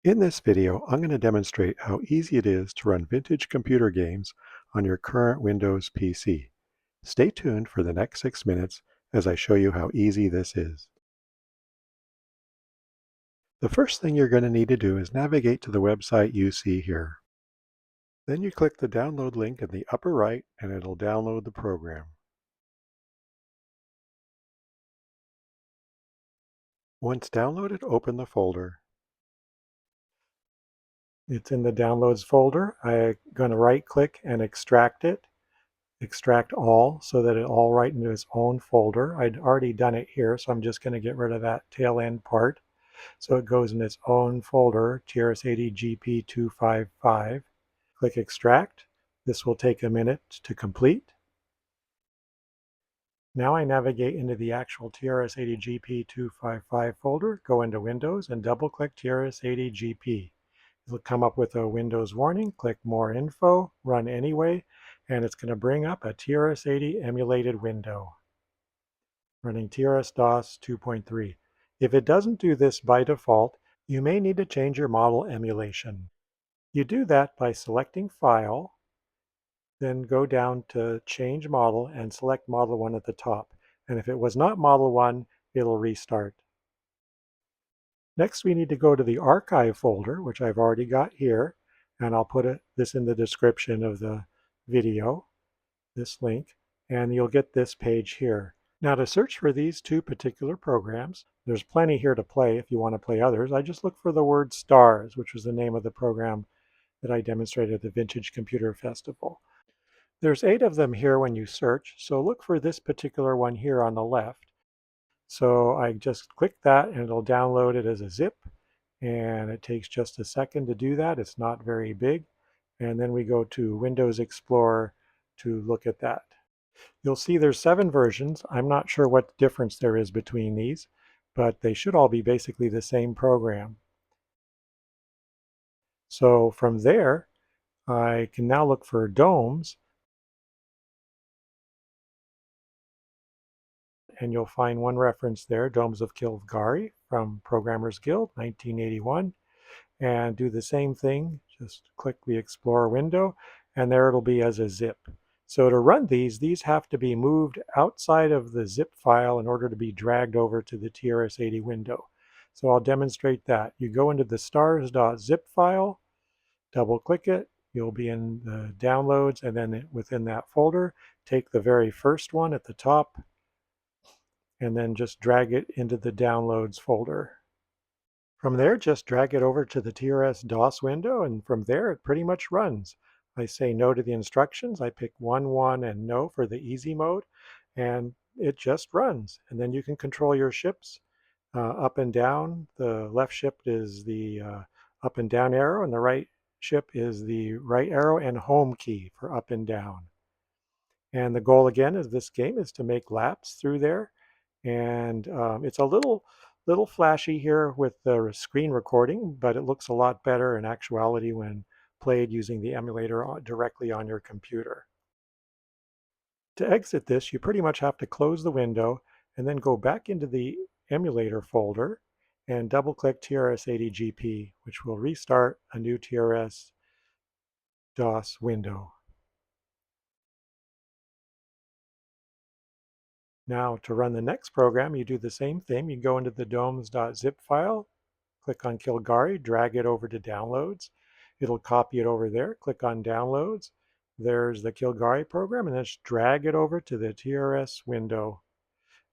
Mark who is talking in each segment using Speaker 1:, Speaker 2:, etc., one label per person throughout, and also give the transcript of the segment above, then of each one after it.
Speaker 1: In this video, I'm going to demonstrate how easy it is to run vintage computer games on your current Windows PC. Stay tuned for the next 6 minutes as I show you how easy this is. The first thing you're going to need to do is navigate to the website you see here. Then you click the download link in the upper right and it'll download the program. Once downloaded, open the folder. It's in the downloads folder. I'm going to right click and extract it. Extract all so that it all right into its own folder. I'd already done it here, so I'm just going to get rid of that tail end part. So it goes in its own folder, TRS-80 GP255. Click extract. This will take a minute to complete. Now I navigate into the actual TRS-80 GP255 folder, go into Windows and double click TRS-80 GP. It'll come up with a Windows warning, click More Info, Run Anyway, and it's going to bring up a TRS-80 emulated window running TRS-DOS 2.3. If it doesn't do this by default, you may need to change your model emulation. You do that by selecting File, then go down to Change Model and select Model 1 at the top. And if it was not Model 1, it'll restart. Next, we need to go to the archive folder, which I've already got here, and I'll put this in the description of the video, this link, and you'll get this page here. Now to search for these two particular programs, there's plenty here to play if you want to play others. I just look for the word Stars, which was the name of the program that I demonstrated at the Vintage Computer Festival. There's 8 of them here when you search, so look for this particular one here on the left. So I just click that and it'll download it as a zip, and it takes just a second to do that. It's not very big. And then we go to Windows Explorer to look at that. You'll see there's 7 versions. I'm not sure what difference there is between these, but they should all be basically the same program. So from there, I can now look for DOMs, and you'll find one reference there, Domes of Kilgari from Programmers Guild, 1981. And do the same thing, just click the Explorer window, and there it'll be as a zip. So to run these have to be moved outside of the zip file in order to be dragged over to the TRS-80 window. So I'll demonstrate that. You go into the stars.zip file, double click it, you'll be in the downloads, and then within that folder, take the very first one at the top, and then just drag it into the downloads folder. From there, just drag it over to the TRS-DOS window, and from there it pretty much runs. I say no to the instructions, I pick 1, and no for the easy mode, and it just runs. And then you can control your ships up and down. The left ship is the up and down arrow, and the right ship is the right arrow and home key for up and down. And the goal again of this game is to make laps through there. And it's a little flashy here with the screen recording, but it looks a lot better in actuality when played using the emulator directly on your computer. To exit this, you pretty much have to close the window and then go back into the emulator folder and double click TRS-80 GP, which will restart a new TRS-DOS window. Now to run the next program, you do the same thing. You go into the domes.zip file, click on Kilgari, drag it over to downloads. It'll copy it over there. Click on downloads. There's the Kilgari program, and then just drag it over to the TRS window.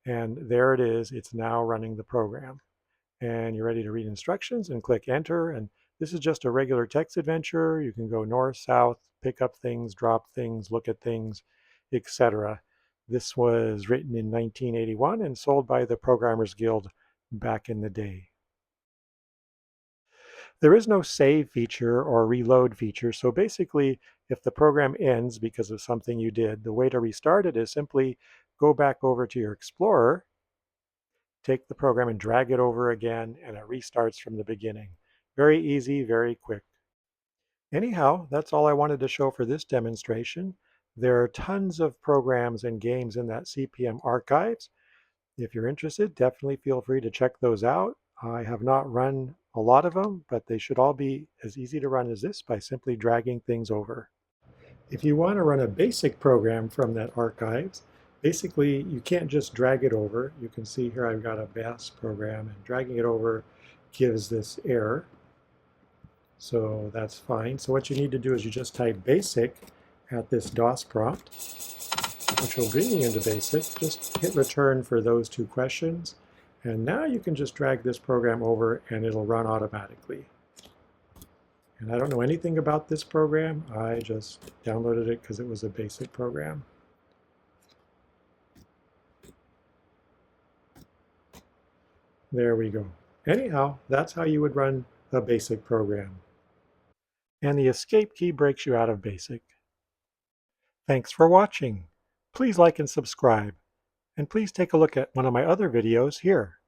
Speaker 1: And there it is. It's now running the program. And you're ready to read instructions and click enter. And this is just a regular text adventure. You can go north, south, pick up things, drop things, look at things, etc. This was written in 1981 and sold by the Programmers Guild back in the day. There is no save feature or reload feature, so basically if the program ends because of something you did, the way to restart it is simply go back over to your Explorer, take the program and drag it over again, and it restarts from the beginning. Very easy, very quick. Anyhow, that's all I wanted to show for this demonstration. There are tons of programs and games in that CPM archives. If you're interested, definitely feel free to check those out. I have not run a lot of them, but they should all be as easy to run as this by simply dragging things over. If you want to run a basic program from that archives, basically you can't just drag it over. You can see here I've got a bash program, and dragging it over gives this error. So that's fine. So what you need to do is you just type basic at this DOS prompt, which will bring you into basic. Just hit return for those two questions. And now you can just drag this program over and it'll run automatically. And I don't know anything about this program. I just downloaded it because it was a basic program. There we go. Anyhow, that's how you would run a basic program. And the escape key breaks you out of basic. Thanks for watching. Please like and subscribe. And please take a look at one of my other videos here.